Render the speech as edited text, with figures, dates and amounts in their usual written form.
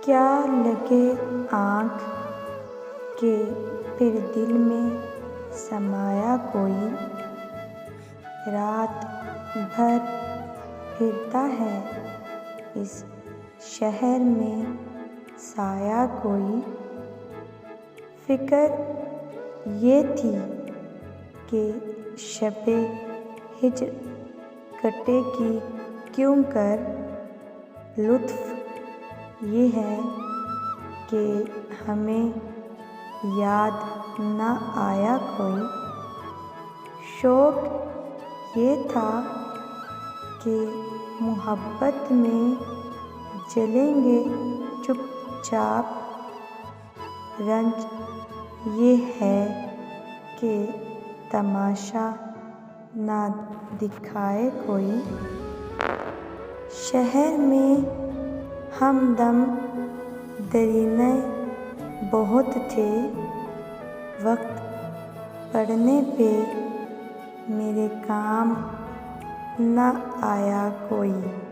क्या लगे आँख के फिर दिल में समाया कोई, रात भर फिरता है इस शहर में साया कोई। फ़िक्र ये थी कि शबे हिज्र कटेगी क्यों कर, लुत्फ़ ये है कि हमें याद न आया कोई। शौक़ ये था कि मोहब्बत में जलेंगे चुपचाप, रंज ये है कि तमाशा ना दिखाए कोई। शहर में हमदम दरीने बहुत थे, वक्त पड़ने पे मेरे काम न आया कोई।